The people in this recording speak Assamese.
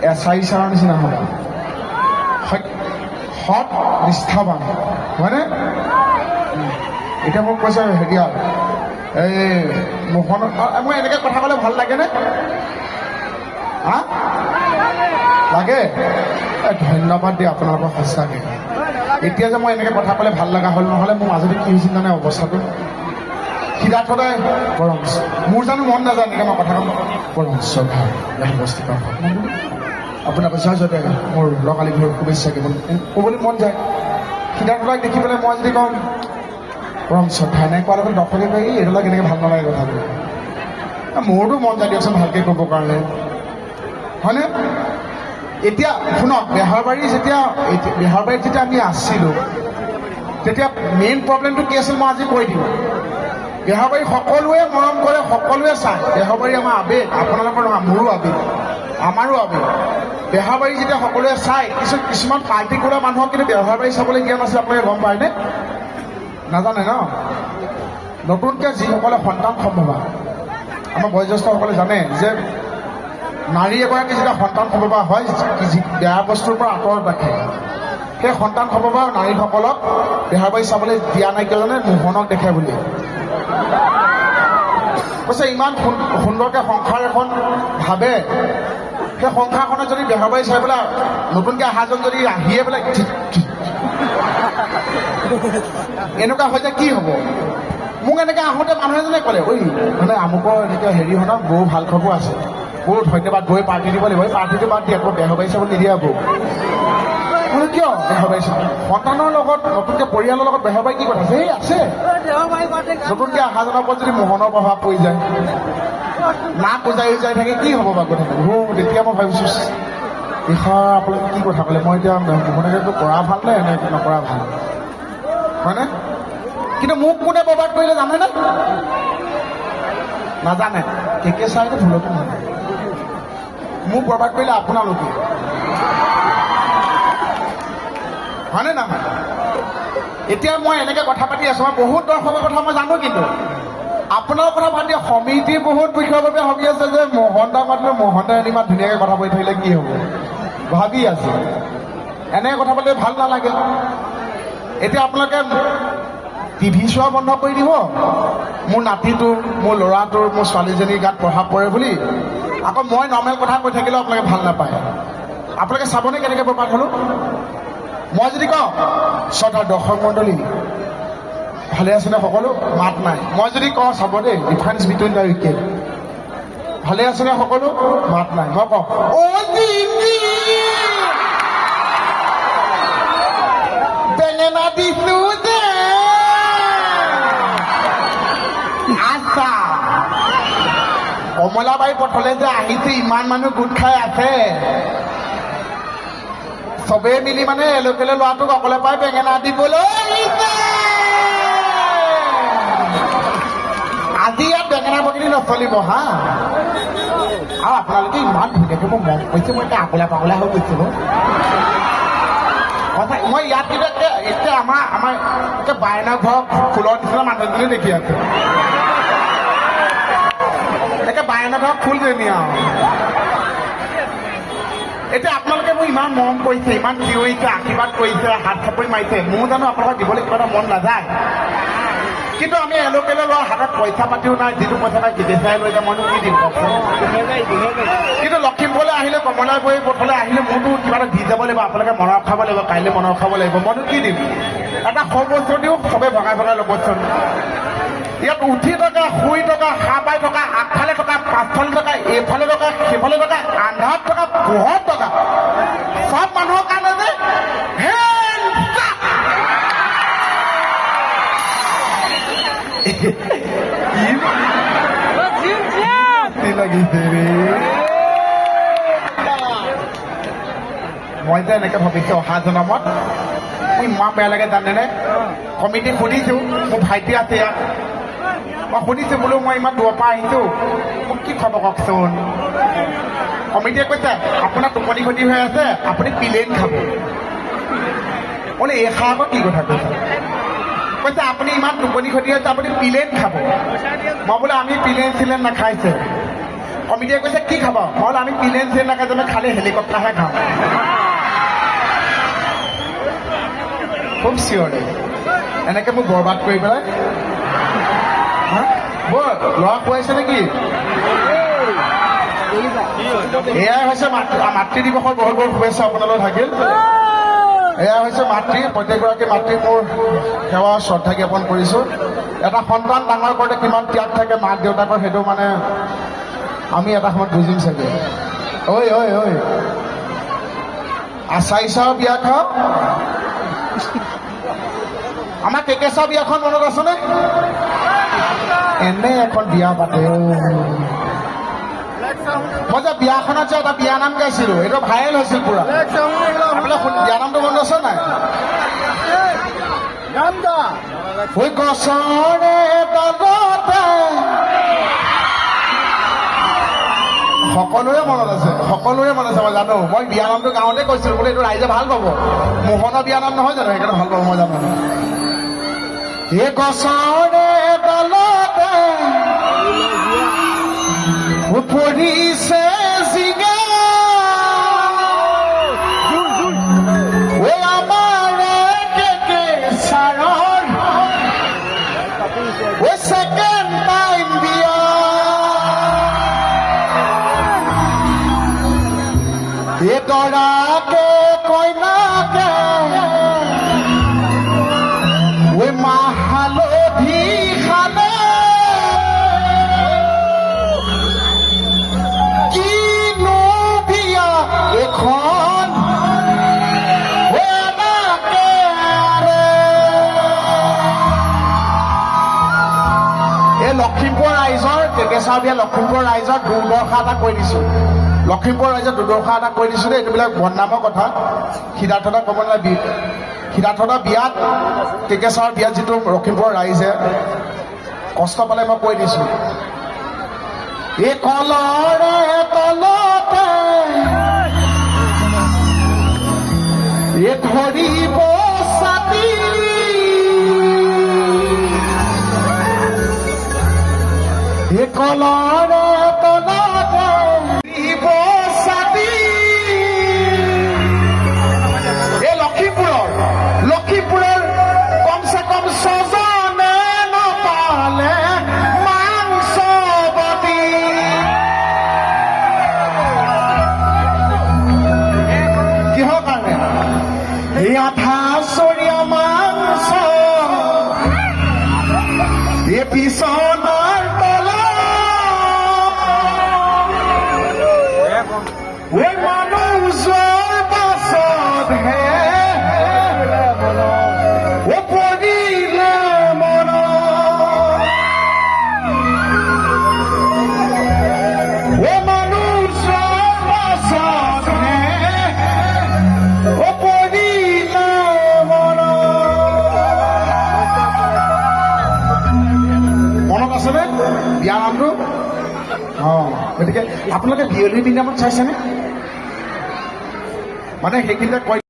এছাৰি ছাৰৰ নিচিনা হ'বা সৎ নিষ্ঠাবান হয়নে এতিয়া মোক কৈছে হেৰিয়া এই মোহন মই এনেকৈ কথা ক'লে ভাল লাগেনে হা লাগে ধন্যবাদ দেই আপোনালোকৰ সঁচাকৈ এতিয়া যে মই এনেকৈ কথা ক'লে ভাল লগা হ'ল নহ'লে মোৰ মাজতে কি হৈছিল জানে অৱস্থাটো সিদ্ধাৰ্থতে পৰম মোৰ জানো মন নাযায় এনেকৈ মই কথা ক'ম পৰম শ্ৰদ্ধা অৱস্থিত আপোনাৰ কৈছে যদি মোৰ লগালি ঘৰৰ শুভেচ্ছা ক'বলৈ মন যায় সিদ্ধাৰ্থক দেখি পেলাই মই যদি কওঁ পৰম শ্ৰদ্ধা এনেকৈ কোৱাৰ লগত দৰ্শকে কয় এইবিলাক এনেকৈ ভাল নালাগে কথাবোৰ মোৰতো মন যায় দিয়কচোন ভালকৈ ক'বৰ কাৰণে হয়নে এতিয়া শুনক বেহাৰবাৰীত যেতিয়া আমি আছিলোঁ তেতিয়া মেইন প্ৰব্লেমটো কি আছিল মই আজি কৈ দিওঁ বেহাৰবাৰী সকলোৱে মৰম কৰে সকলোৱে চায় বেহাৰবাৰী আমাৰ আৱেগ আপোনালোকৰ নহয় মোৰো আৱেগ আমাৰো আৱেগ বেহাৰবাৰী যেতিয়া সকলোৱে চায় কিছুমান পাৰ্টি কৰা মানুহক কিন্তু বেহাৰবাৰী চাবলৈ দিয়া নাছিল আপোনালোকে গম পায়নে নাজানে ন নতুনকৈ যিসকলে সন্তান সম্ভৱা আমাৰ বয়োজ্যেষ্ঠসকলে জানে যে নাৰী এগৰাকী যেতিয়া সন্তান সম্ভৱা হয় বেয়া বস্তুৰ পৰা আঁতৰত ৰাখে সেই সন্তান সম্ভৱা নাৰীসকলক বেহাৰবাৰী চাবলৈ দিয়া নাই কিয় জানে মোহনক দেখে বুলি কৈছে ইমান সুন্দৰকৈ সংসাৰ এখন ভাবে সেই সংসাৰখনত যদি বেহাৰবাৰী চাই পেলাই নতুনকৈ অহাজন যদি আহিয়ে পেলাই এনেকুৱা হৈ যায় কি হ'ব মোক এনেকৈ আহোঁতে মানুহ এজনে ক'লে ঐ মানে আমুকৰ এনেকৈ হেৰি হ'ল বৌ ভাল খবৰ আছে বহুত ধন্যবাদ গৈ পাৰ্টি দিব লাগিব এই পাৰ্টিটো বাদ দিয়ে আকৌ বেহাৰবাৰী চাবলৈ নিদিয়া বৌ মানে কিয় বেহাৰবাৰী চাব সন্তানৰ লগত নতুনকৈ পৰিয়ালৰ লগত বেহাৰবাৰী কি কথা সেই আছে নতুনকৈ অহাজনৰ ওপৰত যদি মোহনৰ প্ৰভাৱ পৰি যায় না পূজাই যাই থাকে কি হ'ব বাৰু কথা তেতিয়া মই ভাবিছোঁ এইষাৰ আপোনালোকে কি কথা ক'লে মই এতিয়া মোহনকে কৰা ভাল নে নে নকৰা ভাল হয়নে কিন্তু মোক কোনে বৰবাদ কৰিলে জানেনে নাজানে কেকে চাইতো ভুলতো নহয় মোক বৰবাদ কৰিলে আপোনালোকে হয়নে নহয় এতিয়া মই এনেকৈ কথা পাতি আছোঁ মই বহুত দৰ্শকৰ কথা মই জানো কিন্তু আপোনাৰ কথা বাদ দিয়া সমিতি বহুত বিষয়ৰ বাবে ভাবি আছে যে মোহনদা মাতিলে মোহনদাই ইমান ধুনীয়াকৈ কথা পাতি থাকিলে কি হ'ব ভাবি আছে এনেকৈ কথা পাতিলে ভাল নালাগে এতিয়া আপোনালোকে টিভি চোৱা বন্ধ কৰি দিব মোৰ নাতিটোৰ মোৰ ল'ৰাটোৰ মোৰ ছোৱালীজনীৰ গাত প্ৰভাৱ পৰে বুলি আকৌ মই নৰ্মেল কথা কৈ থাকিলেও আপোনালোকে ভাল নাপায় আপোনালোকে চাবনে কেনেকৈ বৰবাদ হ'লো মই যদি কওঁ শ্ৰদ্ধাৰ দৰ্শক মণ্ডলী ভালে আছেনে সকলো মাত নাই মই যদি কওঁ চাব দেই ডিফাৰেঞ্চ বিটুইন দ্য উইকেট ভালে আছেনে সকলো মাত নাই মই কওঁ বেঙেনা দিছো যে আচ্ছা কমলাবাৰী পথলে যে আহিছে ইমান মানুহ গোট খাই আছে চবেই মিলি মানে এলোকেলে ল'ৰাটোক অকলে পাই বেঙেনা দিবলৈ আজি ইয়াত বেঙেনা বগিনি নচলিব হা আৰু আপোনালোকে ইমান ধুনীয়াকৈ মোক মন কৰিছে মই এতিয়া আকলা পাগলা হৈ গৈছিলোঁ মই ইয়াত কিন্তু এতিয়া আমাৰ এতিয়া বাইনা ঘৰ ফুলৰ নিচিনা মানুহ এজনী দেখি আছে একে বাইনা ঘৰ ফুলজনী আৰু এতিয়া আপোনালোকে মোক ইমান মৰম কৰিছে ইমান চিঞৰিছে আশীৰ্বাদ কৰিছে হাত চাপৰি মাৰিছে মোৰ জানো আপোনালোকক দিবলৈ কিবা এটা মন নাযায় কিন্তু আমি এলোকেলে লোৱা হাতত পইচা পাতিও নাই যিটো পইচা নাই বিদেশাই লৈ যাম মইনো কি দিম কওকচোন কিন্তু লখিমপুৰলৈ আহিলে কমলাবাৰী পথলৈ আহিলে মোৰতো কিবা এটা দি যাব লাগিব আপোনালোকে মনৰ খাব লাগিব কাইলৈ মনৰ খাব লাগিব মইনো কি দিম এটা সৰ্বোচ্চ দিওঁ চবেই ভগাই ভগাই ল'বচোন ইয়াত উঠি থকা শুই থকা সাৰ পাই থকা আগফালে থকা পাছফালে থকা এইফালে থকা সেইফালে থকা আন্ধাৰত থকা পোহৰত থকা চব মানুহৰ কাৰণে যে লাগিছে মই যে এনেকে ভাবিছো অহা জনমত মোৰ ইমান বেয়া লাগে জানেনে কমিটিক সুধিছো মোৰ ভাইটি আছে ইয়াত মই সুধিছো বোলো মই ইমান দূৰৰ পৰা আহিছো মোক কি খবৰ কওকচোন কমিটিয়ে কৈছে আপোনাৰ টোপনি ক্ষতি হৈ আছে আপুনি প্লেন খাব বোলে এইষাৰ আকৌ কি কথা কৈছে আপুনি ইমান টোপনি ক্ষতি হৈছে আপুনি প্লেন খাব মই বোলে আমি প্লেন চিলেন নাখাইছে কমিটিয়ে কৈছে কি খাবা মই বোলো আমি প্লেন চেন নাখাওঁ খালি হেলিকপ্টাৰহে খাওঁ খুব চিঞৰে এনেকে মোক বৰবাদ কৰি পেলাই বৰ ল'ৰা খুৱাইছে নেকি এয়াই হৈছে মাতৃ দিৱসৰ বহুত বহুত শুভেচ্ছা আপোনালোক থাকিল এয়া হৈছে মাতৃ প্ৰত্যেকগৰাকী মাতৃ মোৰ সেৱা শ্ৰদ্ধা জ্ঞাপন কৰিছোঁ এটা সন্তান ডাঙৰ কৰোঁতে কিমান ত্যাগ থাকে মাক দেউতাকৰ সেইটো মানে আমি এটা সময়ত বুজিম চাগে ঐ ঐ ঐ আচাই চাও বিয়া খাওঁ আমাৰ কেকেচা বিয়াখন মনত আছেনে এনে এখন বিয়া পাতে মই যে বিয়াখনত যে এটা বিয়া নাম গাইছিলো এইটো ভাইৰেল হৈছিল পুৰা আপোনালোকে বিয়া নামটো মনত আছে নাই গছৰে তলতে সকলোৰে মনত আছে মই জানো মই বিয়া নামটো গাঁৱতে কৈছিলো বোলে এইটো ৰাইজে ভাল পাব মোহনৰ বিয়া নাম নহয় জানো সেইকাৰণে ভাল পাব মই জানো এই গছৰে তলতে পৰিছে জিঙা আমাৰ কেকেচাৰৰ ছেকেণ্ড টাইম বিয়া এই দৰাকে কইনাকে মাহ হালধি খালে কিনো বিয়া এখন এই লখিমপুৰ ৰাইজৰ কেকেচা বিয়া লখিমপুৰ ৰাইজৰ দুৰ্দশা এটা কৈ দিছোঁ লখিমপুৰ ৰাইজৰ দুৰ্দশা এটা কৈ দিছোঁ দেই এইবিলাক বদনামৰ কথা সিদ্ধাৰ্থদা ক'ব নালাগে সিদ্ধাৰ্থদা বিয়াত কেকেচাৰ বিয়াত যিটো লখিমপুৰৰ ৰাইজে কষ্ট পালে মই কৈ দিছোঁ এই কলৰে তলতে এই ধৰিব ছাতি এই কলৰে তলতে ধৰিব ছাতি এই লখিমপুৰৰ কমচে কম ছজনে নাপালে মাংস বটি কিহৰ কাৰণে এই আধা চৰীয়া মাংস এই বিচনাৰ তলত মানুহ যোৱাৰ পাছতহে পৰিলে মনত মানুহ যোৱাৰ পাছতহে পৰিলে মনত আছেনে বিয়া নামটো গতিকে আপোনালোকে বিয়লি বিনামত চাইছেনে মানে সেইখিনিতে কৈ